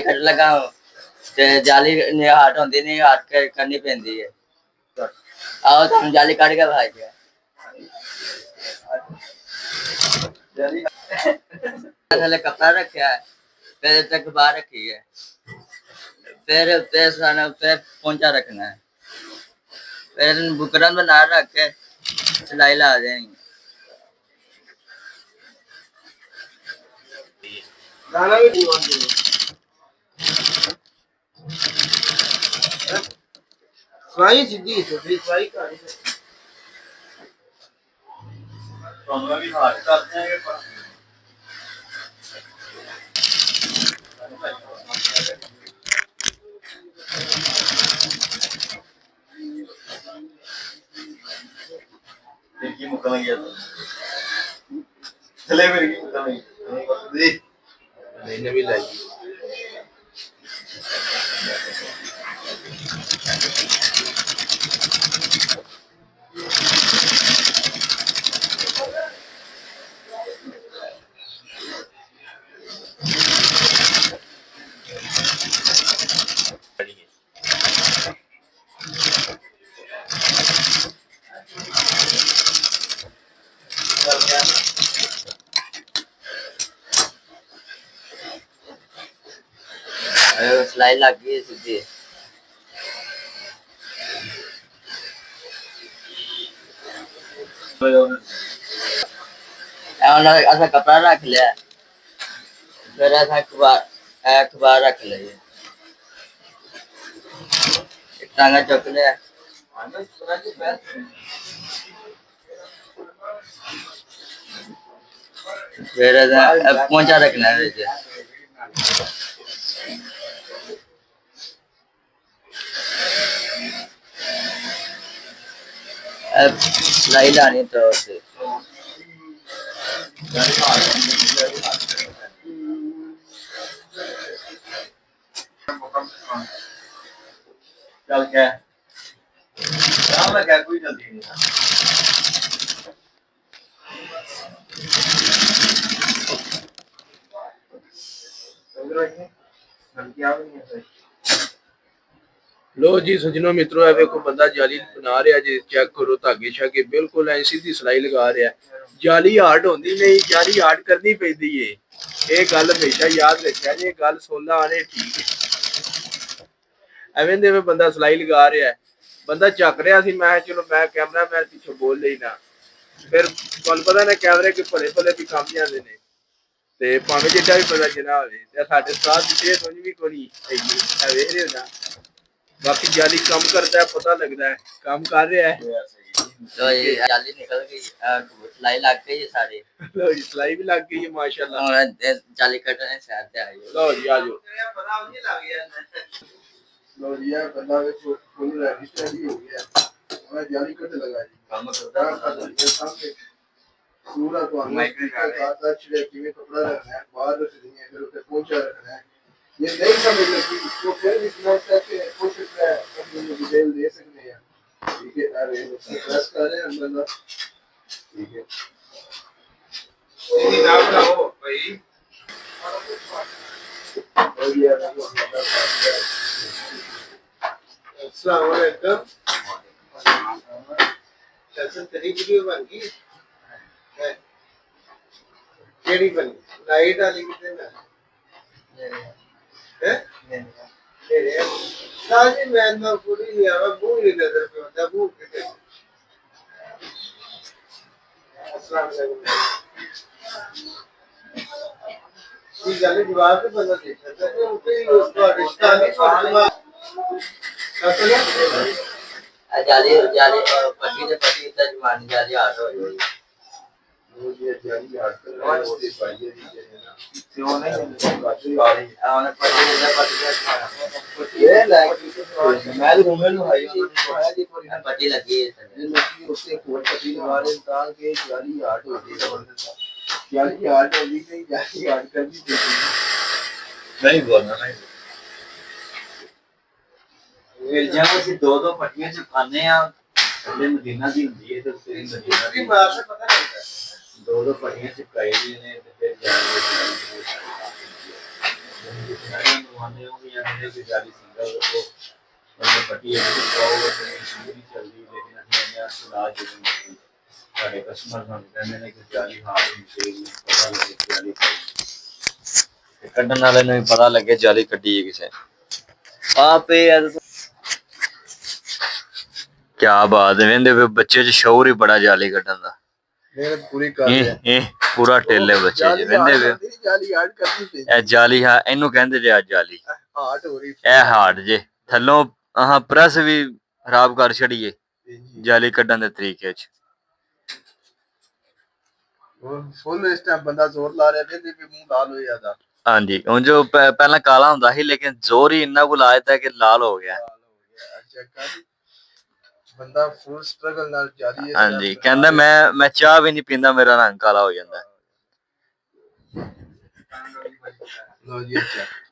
Cut लगा ते जाली ने हाट होंदी नहीं हाट करनी पैंदी है। आओ तुम जाली काट के भाई गया थले कपड़ा रखा है फिर तक बाहर रखी है फिर पोंचा रखना है फिर बुकरम बना रख के सिलाई ला देंगे। गाना भी सिलाई सीधी सिलाई कर तो भी हाथ करते हैं देखिए मुकम्मल गया चले मेरे की मुकम्मल देख मैंने भी लाई सिलाई लग गई सीधी ऐसा कपड़ा रख लिया फिर ऐसा अखबार रख लिया टांगा चुक लिया फिर पोंचा रखना है सिलाई लानी तो चल क्या काम लगा कोई जल्दी नहीं लो जी सजनों मित्रों है देखो बंदा जाली बना रहा जी चेक करो धागे शागे बिल्कुल ऐ सीधी सिलाई लगा रहा है जाली हार्ड होंदी नहीं जाली हार्ड करनी पैंदी है ये गल हमेशा याद रखिया जी गल सोना आने ठीक एवें दे बंदा सिलाई लगा रहा है बंदा चक रहा सी मैं चलो मैं कैमरा मैन पिछे बोल लेना फिर तुहानू पता ना कैमरे के भले भले भी काम जाते हैं ते भावें जिड्डा भी पता जना होवे ते साडे उस्ताद दी सेहत उंज भी कोई है वेख रहे हो ना बाकी जाली कम करता है पता लगता है काम कर रहा है तो ये जाली निकल गई सिलाई लग गई है सारी लो जी सिलाई भी लग गई है माशाल्लाह और जाली कटने से आते आई लो जी आ जाओ पता नहीं लग गया लो जी यार बंदा वे फुल रेडी हो गया मैं जाली कट लगा जी काम करता है पूरा तो माइक में आता छिड़े किਵੇਂ कपड़ा रखना है बाहर रख देंगे फिर उसे पोंछा रखना है ये नहीं समझ लगती तो फिर भी समझता है कोशिश है हम डिटेल दे सकते हैं ठीक है अरे प्रेस कर रहे हैं अंदर ठीक है ये नाम ना हो भाई और ये अस्सलाम वालेकुम कैसे तरीके की बन गई केड़ी बनी लाइट वाली कितने ना है मेरे साजी मैं ना पूरी लिया मैं भूल ही नजर पे होता भूल के अस्सलाम वालेकुम ये जाले जवाब पे बंदा देख सकता है उसे उसका रिश्ता नहीं पड़ता जाली जाली पट्टी से पट्टी तक मान जाली हाथ हो गई वो ये जाली हाथ कर रहा है वो दे पाइए क्यों नहीं बाकी आने पट्टी ये लाइक मैं घूमे लो भाई पट्टी लगी है उससे कोट पट्टी लगा रहे इंसान के जाली हाथ हो गई जबरदस्त जाली हाथ हो गई नहीं जाली हाथ कर दी नहीं बोलना नहीं जहाँ से दो पट्टियां चिपकाने हैं मदीना की होती है तो मदीना की बात से पता नहीं दो पट्टियां चिपकाई हुई ने तो फिर बनवाने होंगे या मेरे की जाली सीधा वो मतलब पट्टी है तो वो सीधी चल रही लेकिन हमने इलाज सारे कस्टमर हम कहने ने कि जाली हां से पता लगे जाली कड्डन वाले ने पता लगे जाली कड्डी है किसे आप क्या बात है वेंदे बच्चे च शौर ही बड़ा जाली कड्डन दा मेहनत पूरी कर रहे हैं पूरा टेले बच्चे जी वेंदे वे जाली हार्ड करनी चाहिए ए जाली हां इनु कहंदे जे जाली हार्ड हो रही ए हार्ड जे थल्लों हां प्रेस भी खराब कर छड़िए जाली कड्डन दे तरीके च फुल इस टाइम बंदा जोर ला रहा है भी मुंह लाल हो जाता हां जी उन जो पहला काला हुंदा ਸੀ लेकिन जोर ही इतना को लाया था कि लाल हो गया अच्छा बंदा फुल स्ट्रगल नाल जारी है हां जी कहंदा मैं चाह भी नहीं पींदा मेरा रंग काला हो जाता है लो जी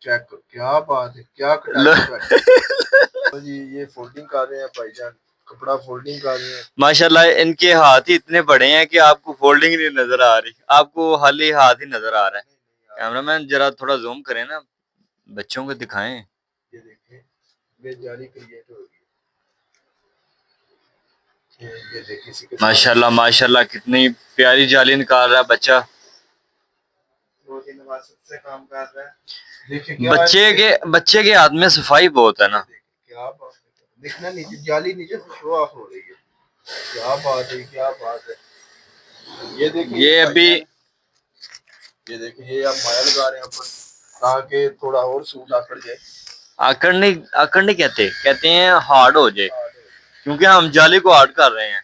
चेक क्या बात है क्या कटाई जी ये फोल्डिंग कर रहे हैं भाईजान कपड़ा फोल्डिंग कर रहे हैं माशाल्लाह इनके हाथ ही इतने बड़े हैं कि आपको फोल्डिंग नहीं नजर आ रही आपको खाली हाथ ही नजर आ रहा है कैमरामैन जरा थोड़ा जूम करें ना बच्चों को दिखाएं ये देखें बेजारी क्रिएट हो गई ये देखिए माशाल्लाह माशाल्लाह कितनी प्यारी जाली निकाल रहा है बच्चा से काम कर रहा है बच्चे के हाथ में सफाई बहुत है ना क्या बात है दिखना नीचे जाली नीचे से शो ऑफ हो रही है क्या बात है क्या बात है ये देखिए ये अभी ये देखिए ये आप माया लगा रहे हैं ऊपर ताकि थोड़ा और सूट आकड़ जाए आकड़ नहीं कहते हैं हार्ड हो जाए क्योंकि हम जाली को हार्ड कर रहे हैं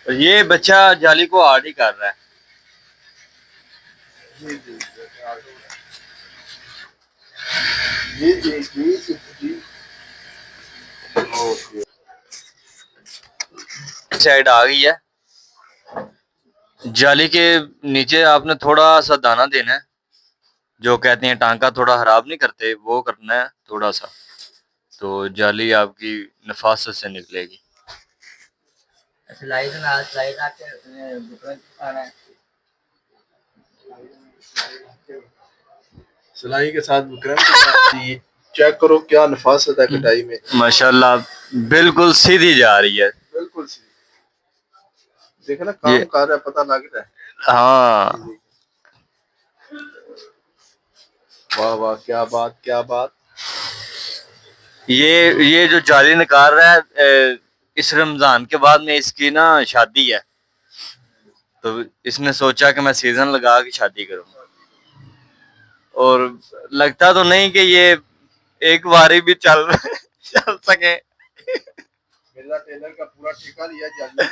और ये बच्चा जाली को हार्ड ही कर रहा है साइड आ गई है जाली के नीचे आपने थोड़ा सा दाना देना है जो कहते हैं टांका थोड़ा खराब नहीं करते वो करना है थोड़ा सा तो जाली आपकी नफासत से निकलेगी सिलाई के साथ विक्रम चेक करो क्या नफासत है कटाई में माशाल्लाह बिल्कुल सीधी जा रही है बिल्कुल सीधी देखो ना काम कर रहा है पता लग रहा है हाँ वाह वाह क्या बात ये जो जाली निकाल रहा है इस रमजान के बाद में इसकी ना शादी है तो इसने सोचा कि मैं सीजन लगा के शादी करूं और लगता तो नहीं कि ये एक बारी भी चल सके मेरा टेलर का पूरा ठेका लिया जाली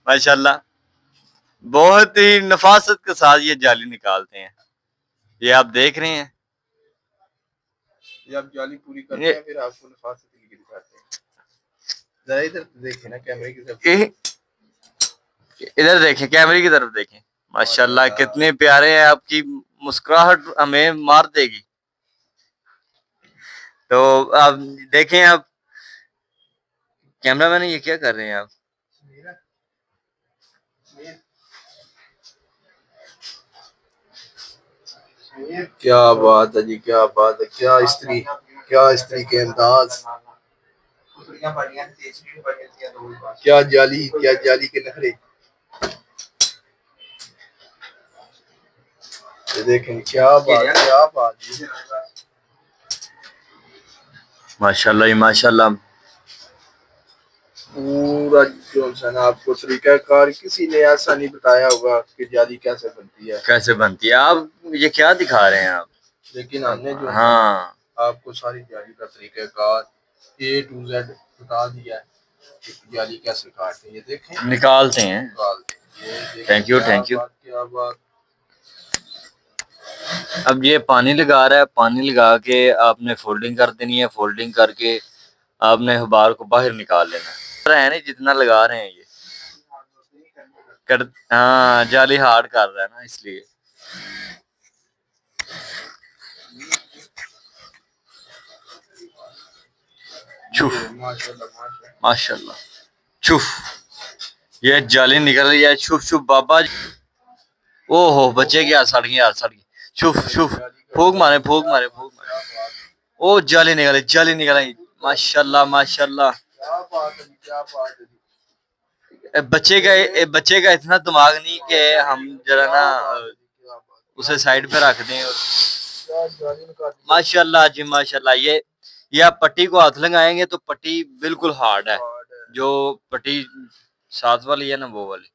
माशाल्लाह बहुत ही नफासत के साथ ये जाली निकालते हैं ये आप देख रहे हैं ये आप जाली पूरी करते हैं फिर आपको नफासत दिखाते हैं जरा इधर देखें ना कैमरे की तरफ इधर देखें कैमरे की तरफ देखें माशाल्लाह कितने प्यारे हैं आपकी मुस्कुराहट हमें मार देगी तो आप देखें आप कैमरा मैन ये क्या कर रहे हैं आप क्या बात है जी क्या बात है क्या स्त्री के अंदाज क्या जाली के नखरे ये देखें क्या बात माशाल्लाह ही माशाल्लाह पूरा जो है ना आपको तरीकाकार किसी ने ऐसा नहीं बताया होगा कि जाली कैसे बनती है आप ये क्या दिखा रहे हैं आप लेकिन हमने जो हाँ आपको सारी जाली का तरीकाकार A to Z बता दिया है कि जाली कैसे काटते हैं ये देखें निकालते हैं थैंक यू क्या बात अब ये पानी लगा रहा है पानी लगा के आपने फोल्डिंग कर देनी है फोल्डिंग करके आपने अखबार को बाहर निकाल लेना है नहीं जितना लगा रहे हैं ये हाँ जाली हार्ड कर रहा है ना इसलिए चुफ माशाल्लाह चुफ ये जाली निकल रही है चुफ चुफ बाबा ओहो बच्चे की सड़ गई शुफ शुफ फूक मारे फूक मारे फूक मारे। ओ जाली निकल आई माशाल्लाह माशाल्लाह। क्या बात है, क्या बात है। बच्चे का इतना दिमाग नहीं कि हम जरा ना क्या बात है, उसे साइड पे रख दें। और क्या जाली निकाल दी। माशाल्लाह जी माशाल्लाह। ये आप पट्टी को हाथ लगाएंगे तो पट्टी बिल्कुल हार्ड है, हार्ड है। जो पट्टी साथ वाली है ना वो वाली।